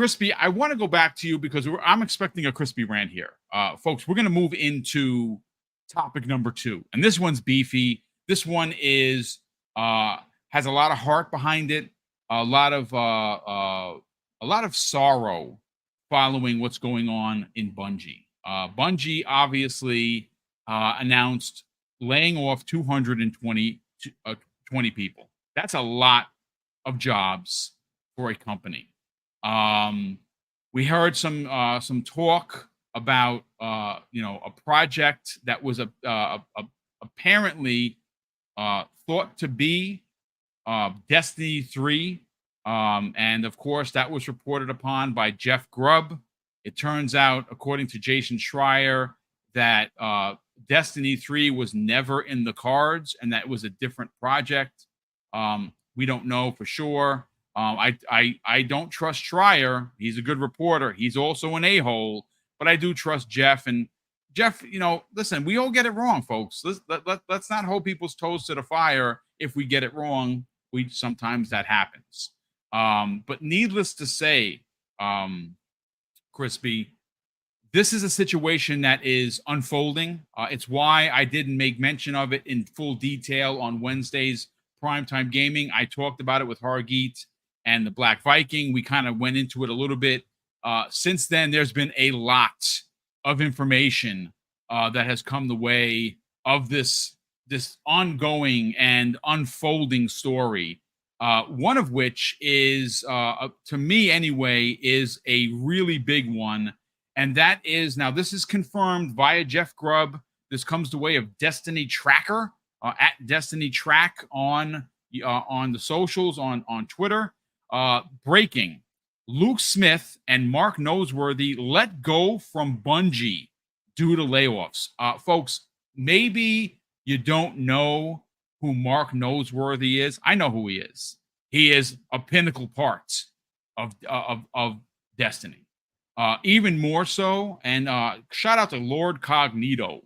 Crispy, I want to go back to you because I'm expecting a Crispy rant here. Folks, we're going to move into topic number 2. And this one's beefy. This one is has a lot of heart behind it, a lot of sorrow following what's going on in Bungie. Bungie obviously announced laying off 220 20 people. That's a lot of jobs for a company. We heard some talk about a project that was apparently thought to be Destiny 3, and of course that was reported upon by Jeff Grubb. It turns out, according to Jason Schreier, that Destiny 3 was never in the cards and that it was a different project. We don't know for sure. I don't trust Schreier. He's a good reporter. He's also an a-hole, but I do trust Jeff. And Jeff, listen, we all get it wrong, folks. Let's not hold people's toes to the fire. If we get it wrong, sometimes that happens. But needless to say, Crispy, this is a situation that is unfolding. It's why I didn't make mention of it in full detail on Wednesday's Primetime Gaming. I talked about it with Hargeet and the Black Viking. We kind of went into it a little bit. Since then, there's been a lot of information that has come the way of this ongoing and unfolding story. One of which is, to me anyway, is a really big one. And that is, now this is confirmed via Jeff Grubb. This comes the way of Destiny Tracker, at Destiny Track on the socials, on Twitter. Breaking: Luke Smith and Mark Noseworthy let go from Bungie due to layoffs. Folks, maybe you don't know who Mark Noseworthy is. I know who he is. He is a pinnacle part of Destiny. Even more so, and shout out to Lord Cognito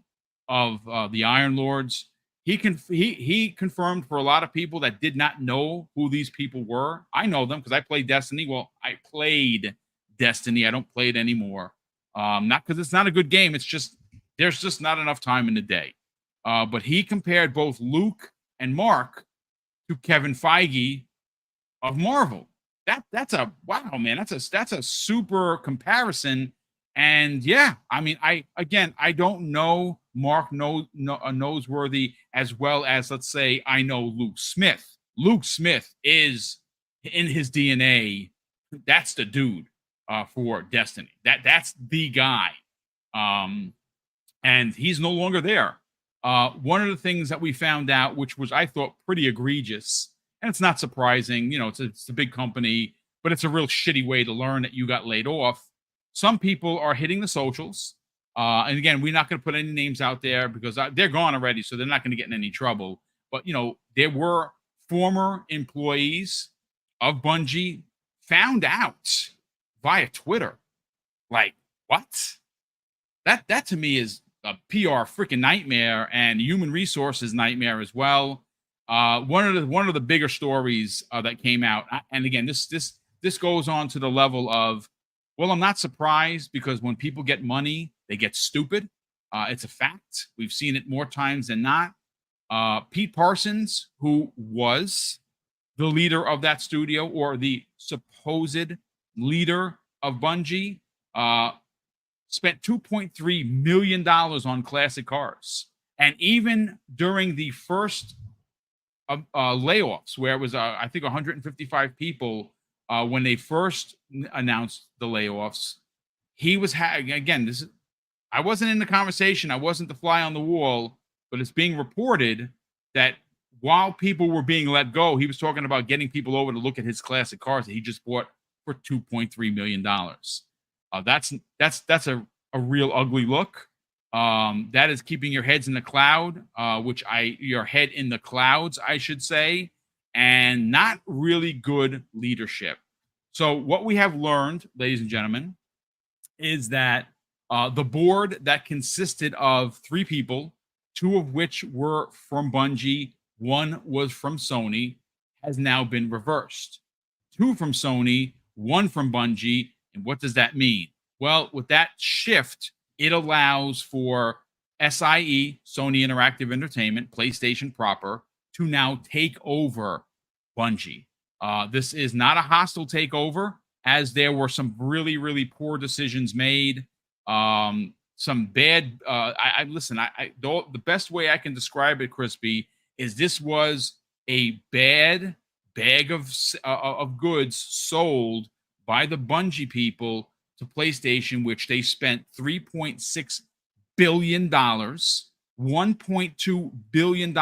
of the Iron Lords. He confirmed for a lot of people that did not know who these people were. I know them because I played Destiny. Well, I played Destiny. I don't play it anymore. Not because it's not a good game. It's just there's just not enough time in the day. But he compared both Luke and Mark to Kevin Feige of Marvel. That's a wow, man. That's a super comparison. And yeah, I mean, I don't know Mark Noseworthy as well as, let's say, I know Luke Smith. Luke Smith is in his DNA. That's the dude for Destiny. That's the guy. And he's no longer there. One of the things that we found out, which was, I thought, pretty egregious, and it's not surprising, it's a big company, but it's a real shitty way to learn that you got laid off. Some people are hitting the socials. And again, we're not going to put any names out there because they're gone already, so they're not going to get in any trouble. But, there were former employees of Bungie found out via Twitter. Like, what? That to me is a PR freaking nightmare and human resources nightmare as well. One of the bigger stories that came out, and again, this goes on to the level of, well, I'm not surprised because when people get money, they get stupid. It's a fact. We've seen it more times than not. Pete Parsons, who was the leader of that studio, or the supposed leader of Bungie, spent $2.3 million on classic cars. And even during the first layoffs, where it was, I think, 155 people, when they first announced the layoffs, he was again. I wasn't in the conversation. I wasn't the fly on the wall, but it's being reported that while people were being let go, he was talking about getting people over to look at his classic cars that he just bought for $2.3 million. That's a real ugly look. That is keeping your heads in the cloud, your head in the clouds, I should say, and not really good leadership. So what we have learned, ladies and gentlemen, is that the board that consisted of 3 people, 2 of which were from Bungie, 1 was from Sony, has now been reversed. 2 from Sony, 1 from Bungie, And what does that mean? Well, with that shift, it allows for SIE, Sony Interactive Entertainment, PlayStation proper, to now take over Bungie. This is not a hostile takeover, as there were some really, really poor decisions made. Some bad. Listen. The best way I can describe it, Crispy, is this was a bad bag of goods sold by the Bungie people to PlayStation, which they spent $3.6 billion. $1.2 billion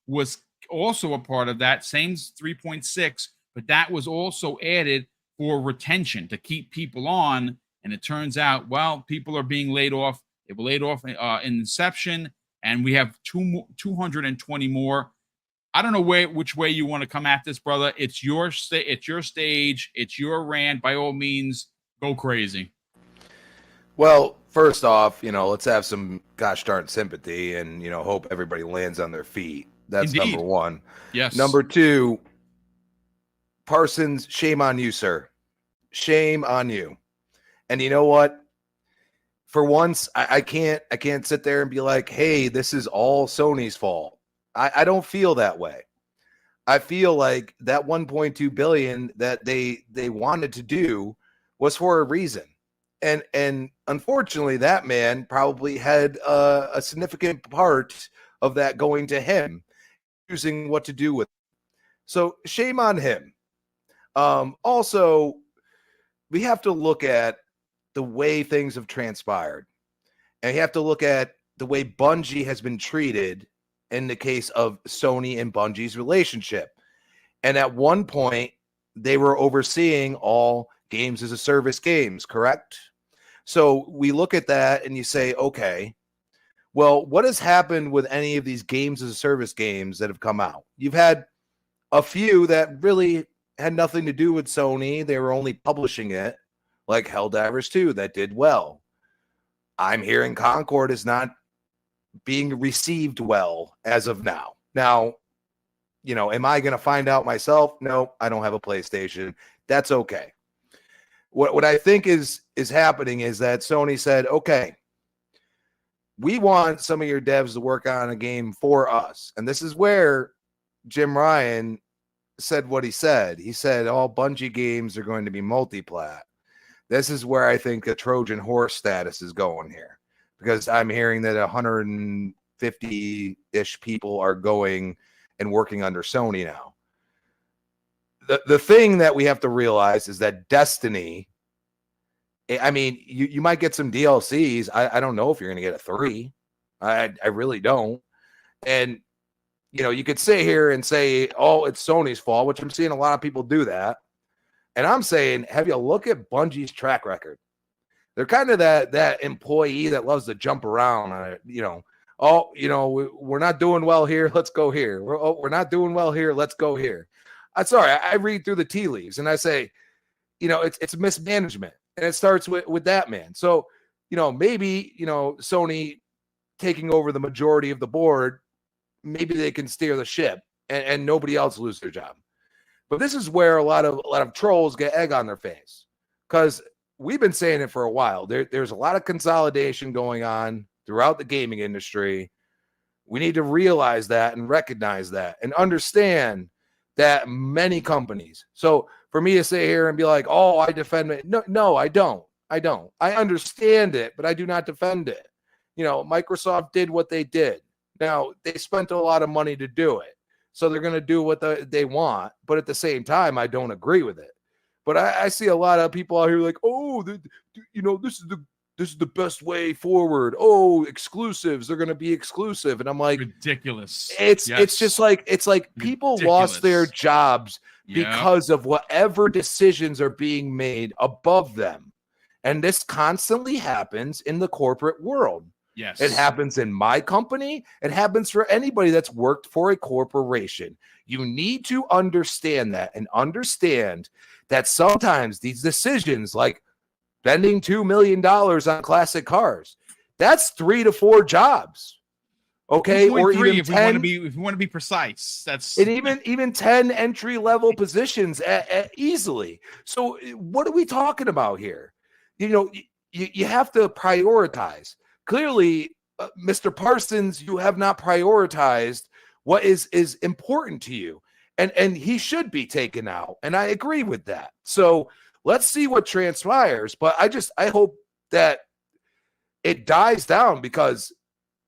was also a part of that, same 3.6, but that was also added for retention to keep people on. And it turns out, well, people are being laid off. They were laid off in inception, and we have 220 more. I don't know which way you want to come at this, brother. It's your stage. It's your rant. By all means, go crazy. Well, first off, let's have some gosh darn sympathy and, hope everybody lands on their feet. That's Indeed. Number one. Yes. Number two, Parsons, shame on you, sir. Shame on you. And you know what? For once, I can't sit there and be like, hey, this is all Sony's fault. I don't feel that way. I feel like that 1.2 billion that they wanted to do was for a reason. And unfortunately, that man probably had a significant part of that going to him, choosing what to do with it. So shame on him. Also, we have to look at the way things have transpired. And you have to look at the way Bungie has been treated in the case of Sony and Bungie's relationship. And at one point, they were overseeing all games as a service games, correct? So we look at that and you say, okay, well, what has happened with any of these games as a service games that have come out? You've had a few that really had nothing to do with Sony. They were only publishing it, like Helldivers 2, that did well. I'm hearing Concord is not being received well as of now. Now, am I going to find out myself? No, I don't have a PlayStation. That's okay. What I think is happening is that Sony said, okay, we want some of your devs to work on a game for us. And this is where Jim Ryan said what he said. He said all Bungie games are going to be multi-plat. This is where I think a Trojan horse status is going here, because I'm hearing that 150-ish people are going and working under Sony now. The thing that we have to realize is that Destiny, I mean, you might get some DLCs. I don't know if you're going to get a 3. I really don't. And, you could sit here and say, oh, it's Sony's fault, which I'm seeing a lot of people do that. And I'm saying, have you look at Bungie's track record? They're kind of that employee that loves to jump around on it, we're not doing well here, let's go here. We're not doing well here, let's go here. I'm sorry, I read through the tea leaves and I say, it's mismanagement. And it starts with that man. So, maybe, Sony taking over the majority of the board, maybe they can steer the ship and nobody else lose their job. But this is where a lot of trolls get egg on their face, because we've been saying it for a while. There's a lot of consolidation going on throughout the gaming industry. We need to realize that and recognize that and understand that many companies. So for me to sit here and be like, oh, I defend it. No, I don't. I understand it, but I do not defend it. Microsoft did what they did. Now, they spent a lot of money to do it. So they're going to do what they want. But at the same time, I don't agree with it. But I see a lot of people out here like, oh, this is the best way forward. Oh, exclusives, they're going to be exclusive. And I'm like, ridiculous. It's just like, people lost their jobs because of whatever decisions are being made above them. And this constantly happens in the corporate world. Yes. It happens in my company. It happens for anybody that's worked for a corporation. You need to understand that and understand that sometimes these decisions, like spending $2 million on classic cars, that's 3 to 4 jobs. Okay, or 2.3 even if we want to 10. be precise. That's And even 10 entry level positions easily. So what are we talking about here? You know, you have to prioritize. Clearly, Mr. Parsons, you have not prioritized what is important to you. And he should be taken out. And I agree with that. So let's see what transpires. But I hope that it dies down, because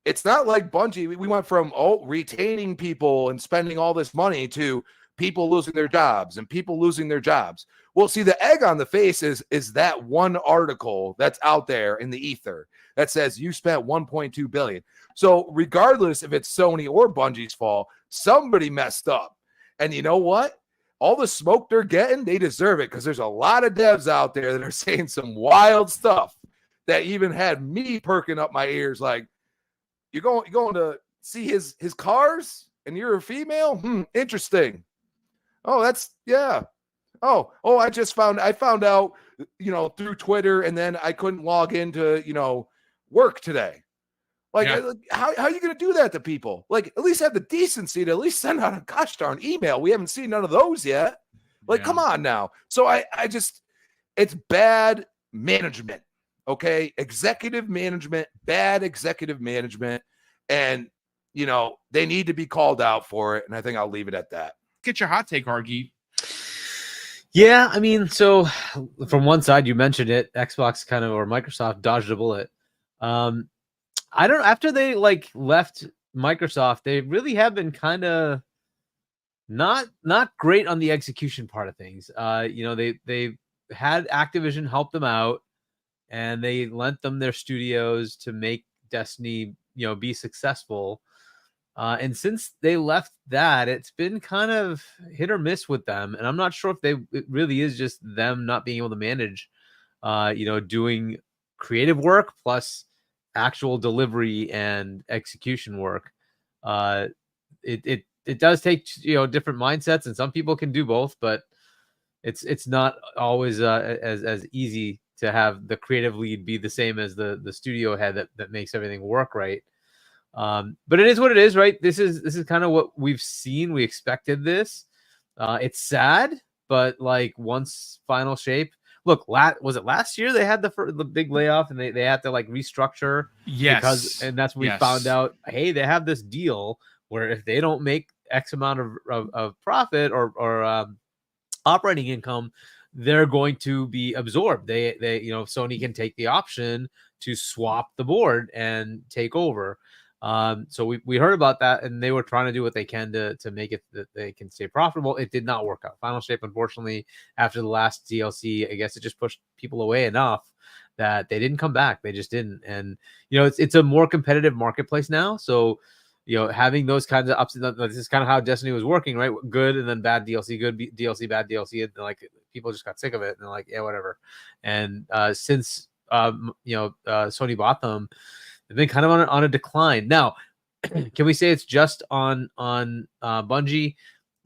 it's not like Bungie. We went from retaining people and spending all this money to people losing their jobs and people losing their jobs. Well, see, the egg on the face is that one article that's out there in the ether that says you spent 1.2 billion. So regardless if it's Sony or Bungie's fault, somebody messed up. And you know what? All the smoke they're getting, they deserve it, because there's a lot of devs out there that are saying some wild stuff that even had me perking up my ears like, you're going to see his cars and you're a female? Interesting. Oh, that's yeah. Oh, I found out, through Twitter, and then I couldn't log into, work today. Like, how are you going to do that to people? Like, at least have the decency to at least send out a gosh darn email. We haven't seen none of those yet. Like, come on now. So I just, it's bad management. Okay. Executive management, bad executive management. And, they need to be called out for it. And I think I'll leave it at that. Get your hot take, Hargeet. Yeah. I mean, so from one side, you mentioned it, Xbox or Microsoft dodged a bullet. I don't, after they left Microsoft, they really have been kind of not great on the execution part of things. They had Activision help them out, and they lent them their studios to make Destiny, be successful. And since they left that, it's been kind of hit or miss with them. And I'm not sure if it really is just them not being able to manage, doing creative work plus actual delivery and execution work. It does take different mindsets, and some people can do both, but it's not always as easy to have the creative lead be the same as the studio head that makes everything work right. But it is what it is, right? This is kind of what we've seen. We expected this. It's sad, but once final shape. Look, was it last year they had the big layoff, and they had to restructure? Yes, and that's when we found out, hey, they have this deal where if they don't make X amount of profit or operating income, they're going to be absorbed. They Sony can take the option to swap the board and take over. So we heard about that, and they were trying to do what they can to make it that they can stay profitable. It did not work out. Final Shape, unfortunately, after the last DLC, I guess it just pushed people away enough that they didn't come back. They just didn't. And it's a more competitive marketplace now. So having those kinds of ups and downs, this is kind of how Destiny was working, right? Good and then bad DLC, good DLC, bad DLC, and people just got sick of it, and they're like, yeah, whatever. And since Sony bought them, they've been kind of on a decline. Now, can we say it's just on Bungie?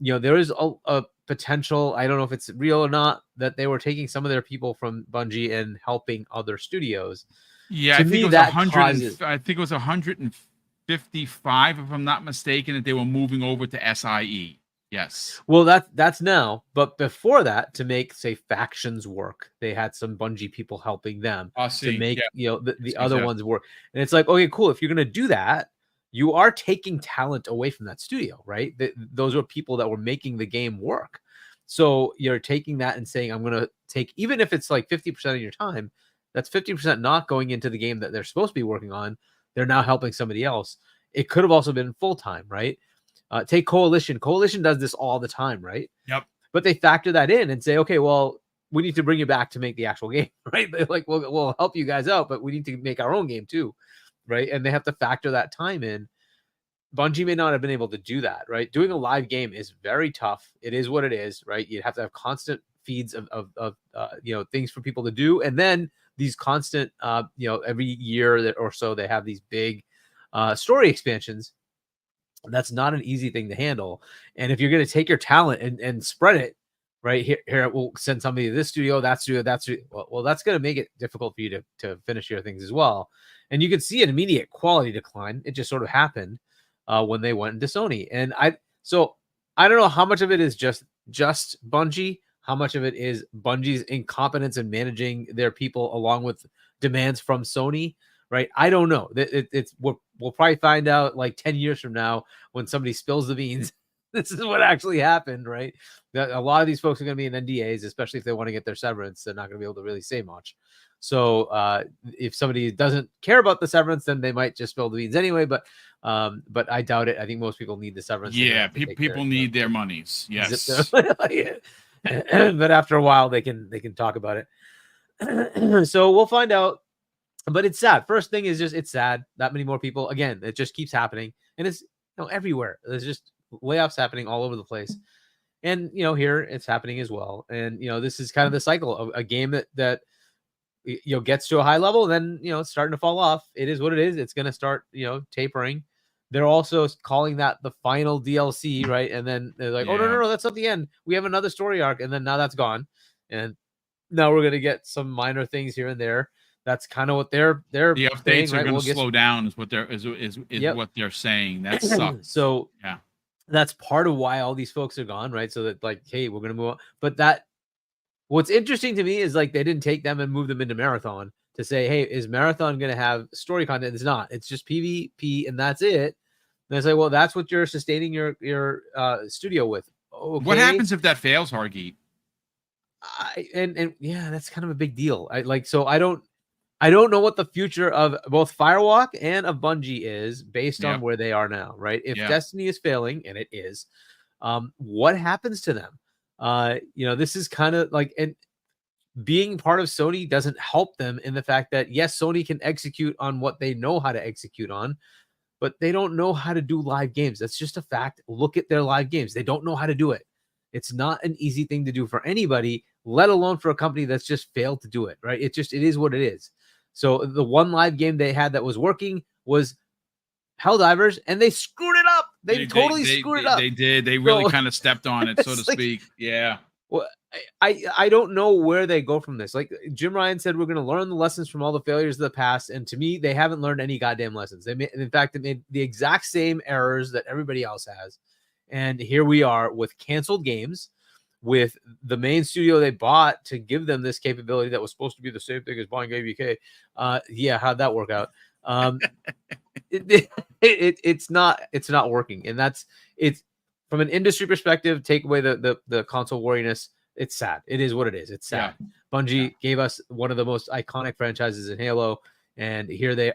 There is a potential, I don't know if it's real or not, that they were taking some of their people from Bungie and helping other studios. Yeah, I think it was 100. I think it was 155, if I'm not mistaken, that they were moving over to SIE. Yes. Well, that's now, but before that, to make factions work, they had some Bungie people helping them to make the other ones work. And it's like, okay, cool. If you're gonna do that, you are taking talent away from that studio, right? Those are people that were making the game work. So you're taking that and saying, I'm gonna take, even if it's 50% of your time, that's 50% not going into the game that they're supposed to be working on. They're now helping somebody else. It could have also been full time, right? Take Coalition. Coalition does this all the time, right? Yep. But they factor that in and say, okay, well, we need to bring you back to make the actual game, right? They're like, we'll help you guys out, but we need to make our own game too, right? And they have to factor that time in. Bungie may not have been able to do that, right? Doing a live game is very tough. It is what it is, right? You have to have constant feeds of things for people to do, and then these constant, every year or so they have these big story expansions. That's not an easy thing to handle. And if you're going to take your talent and spread it, right, here we'll send somebody to this studio, that studio, that studio. Well, that's going to make it difficult for you to finish your things as well. And you can see an immediate quality decline. It just sort of happened. when they went into Sony. And I don't know how much of it is just Bungie, how much of it is Bungie's incompetence in managing their people along with demands from Sony, right? I don't know. We'll probably find out like 10 years from now when somebody spills the beans. This is what actually happened, right? That a lot of these folks are going to be in NDAs, especially if they want to get their severance. They're not going to be able to really say much. So if somebody doesn't care about the severance, then they might just spill the beans anyway. But I doubt it. I think most people need the severance. Yeah, people need their monies. Yes. But after a while, they can talk about it. So we'll find out. But it's sad. First thing is just it's sad. That many more people. Again, it just keeps happening, and it's everywhere. There's just layoffs happening all over the place. And here it's happening as well. And this is kind of the cycle of a game that gets to a high level, and then it's starting to fall off. It is what it is. It's going to start tapering. They're also calling that the final DLC, right? And then they're like, oh no, that's not the end. We have another story arc, and then now that's gone, and now we're going to get some minor things here and there. That's kind of what they're the updates saying, right? Are going to slow down is what they're what they're saying. That sucks. So yeah, that's part of why all these folks are gone, right? So that like, hey, we're going to move on. But what's interesting to me is like they didn't take them and move them into Marathon to say, hey, is Marathon going to have story content? It's not. It's just PvP and that's it. And I say, well, that's what you're sustaining your studio with. Okay. What happens if that fails, Hargeet? And yeah, that's kind of a big deal. I don't know what the future of both Firewalk and of Bungie is based on where they are now, right? If Destiny is failing, and it is, what happens to them? This is kind of like, and being part of Sony doesn't help them in the fact that, yes, Sony can execute on what they know how to execute on, but they don't know how to do live games. That's just a fact. Look at their live games. They don't know how to do it. It's not an easy thing to do for anybody, let alone for a company that's just failed to do it, right? It is what it is. So the one live game they had that was working was Helldivers, and they screwed it up. They totally screwed it up. They did. They really kind of stepped on it, so to speak. Yeah. Well, I don't know where they go from this. Like Jim Ryan said, we're going to learn the lessons from all the failures of the past. And to me, they haven't learned any goddamn lessons. They made the exact same errors that everybody else has. And here we are with canceled games, with the main studio they bought to give them this capability that was supposed to be the same thing as buying ABK. How'd that work out? It's not working. And it's from an industry perspective, take away the console wariness. It's sad. It is what it is. It's sad. Yeah. Bungie gave us one of the most iconic franchises in Halo, and here they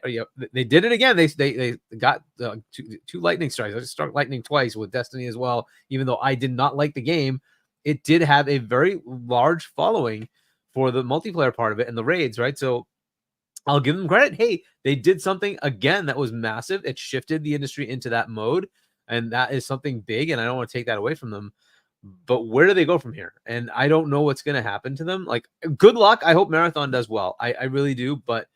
did it again. They got two lightning strikes. I just struck lightning twice with Destiny as well. Even though I did not like the game, it did have a very large following for the multiplayer part of it and the raids, right? So I'll give them credit. Hey, they did something again that was massive. It shifted the industry into that mode, and that is something big, and I don't want to take that away from them. But where do they go from here? And I don't know what's going to happen to them. Like, good luck. I hope Marathon does well. I really do, but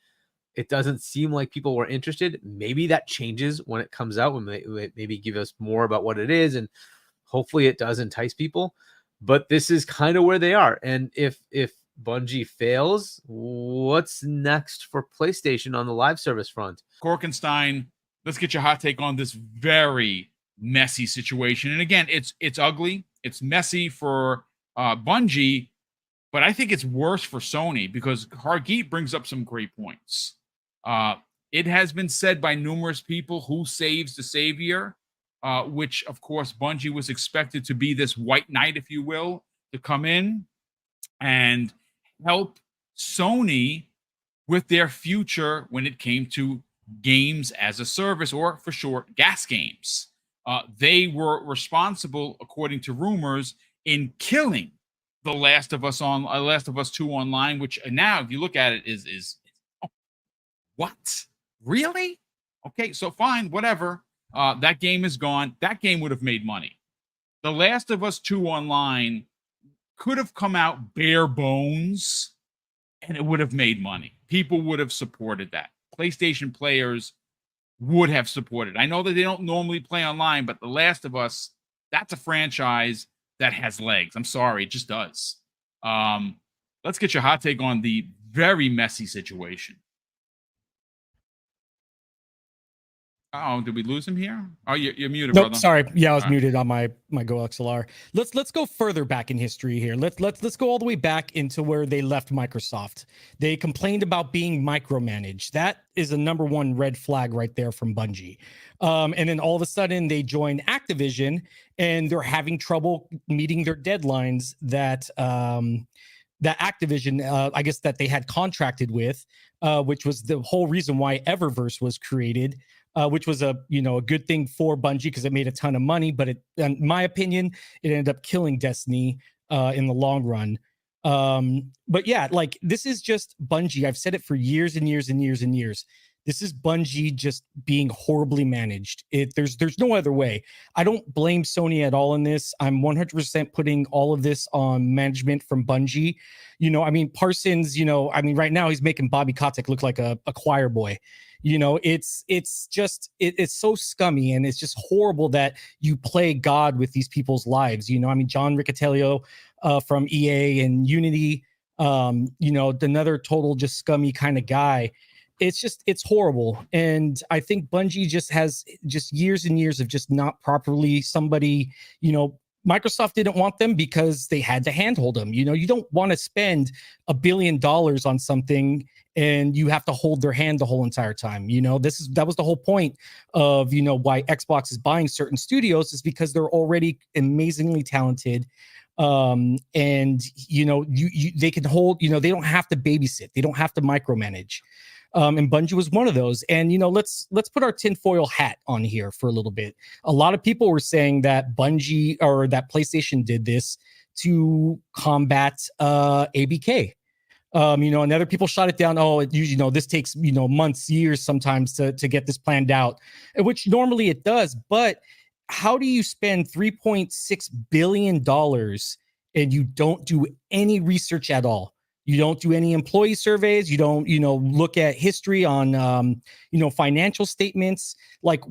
it doesn't seem like people were interested. Maybe that changes when it comes out, when they maybe give us more about what it is, and hopefully it does entice people. But this is kind of where they are. And if Bungie fails, what's next for PlayStation on the live service front? Korkenstein, let's get your hot take on this very messy situation. And again, it's ugly. It's messy for Bungie, but I think it's worse for Sony because Hargeet brings up some great points. It has been said by numerous people, who saves the savior, which, of course, Bungie was expected to be this white knight, if you will, to come in and help Sony with their future when it came to games as a service, or for short, gas games. They were responsible, according to rumors, in killing The Last of Us 2 online, which now, if you look at it, is what? Really? Okay, so fine, whatever. That game is gone. That game would have made money. The Last of Us 2 online could have come out bare bones, and it would have made money. People would have supported that. PlayStation players would have supported. I know that they don't normally play online, but The Last of Us, that's a franchise that has legs. I'm sorry, it just does. Let's get your hot take on the very messy situation. Oh, did we lose him here? Oh, you're muted, Nope, brother. sorry. Yeah, I was All right. muted on my Go XLR. Let's go further back in history here. Let's go all the way back into where they left Microsoft. They complained about being micromanaged. That is a number one red flag right there from Bungie. And then all of a sudden they join Activision and they're having trouble meeting their deadlines that that Activision, I guess that they had contracted with, which was the whole reason why Eververse was created. Which was a good thing for Bungie because it made a ton of money, but in my opinion, it ended up killing Destiny in the long run. But yeah, like this is just Bungie. I've said it for years and years and years and years. This is Bungie just being horribly managed. There's no other way. I don't blame Sony at all in this. I'm 100% putting all of this on management from Bungie. I mean, Parsons, right now he's making Bobby Kotick look like a choir boy. It's so scummy, and it's just horrible that you play God with these people's lives. I mean, John Riccatello from EA and Unity, another total just scummy kind of guy. It's horrible. And I think Bungie just has just years and years of just not properly somebody, Microsoft didn't want them because they had to handhold them. You don't want to spend $1 billion on something and you have to hold their hand the whole entire time. That was the whole point of, why Xbox is buying certain studios is because they're already amazingly talented. And they can hold, they don't have to babysit. They don't have to micromanage. And Bungie was one of those. And let's put our tinfoil hat on here for a little bit. A lot of people were saying that Bungie or that PlayStation did this to combat ABK. And other people shot it down. Oh, it usually, this takes months, years sometimes to get this planned out, which normally it does. But how do you spend $3.6 billion and you don't do any research at all? You don't do any employee surveys. You don't, look at history on, financial statements. Like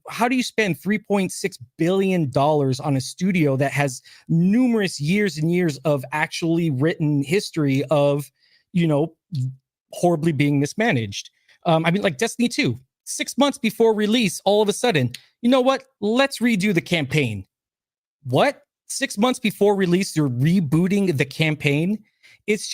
how do you spend $3.6 billion on a studio that has numerous years and years of actually written history of, horribly being mismanaged? I mean, like Destiny 2, 6 months before release, all of a sudden, you know what? Let's redo the campaign. What? 6 months before release, you're rebooting the campaign? It's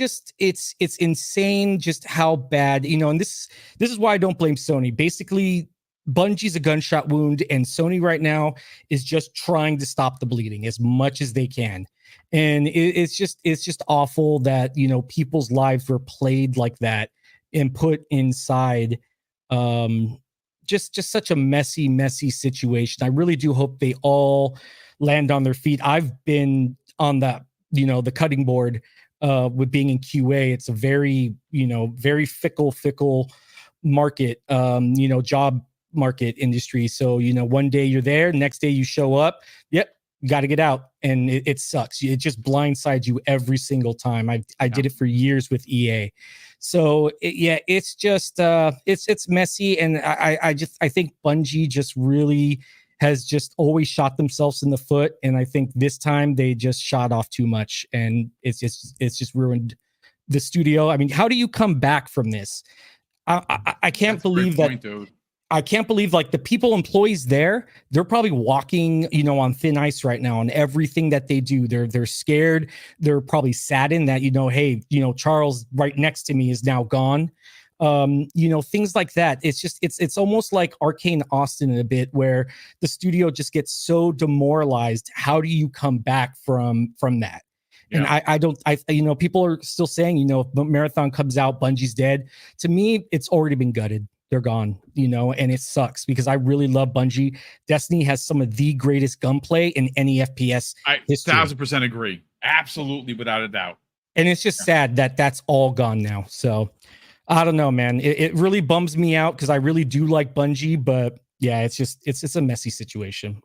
insane just how bad, and this is why I don't blame Sony. Basically, Bungie's a gunshot wound, and Sony right now is just trying to stop the bleeding as much as they can. And it's just awful that, people's lives were played like that and put inside just such a messy situation. I really do hope they all land on their feet. I've been on that, the cutting board with being in QA. It's a very, very fickle market, job market industry. So, one day you're there, next day you show up. Yep. You got to get out. And it sucks. It just blindsides you every single time. I did it for years with EA. So it's just, it's messy. And I think Bungie just really has just always shot themselves in the foot. And I think this time they just shot off too much, and it's just ruined the studio. I mean, how do you come back from this? I can't believe that. Dude. I can't believe like the employees there, they're probably walking, on thin ice right now on everything that they do. They're scared. They're probably saddened that, hey, Charles right next to me is now gone. Things like that. It's just, it's almost like Arcane Austin in a bit, where the studio just gets so demoralized. How do you come back from that? Yeah. And people are still saying, if Marathon comes out, Bungie's dead. To me, it's already been gutted. They're gone, and it sucks because I really love Bungie. Destiny has some of the greatest gunplay in any FPS history. 1000% agree. Absolutely, without a doubt. And it's just sad that that's all gone now. So I don't know, man. It really bums me out because I really do like Bungie, but yeah, it's a messy situation.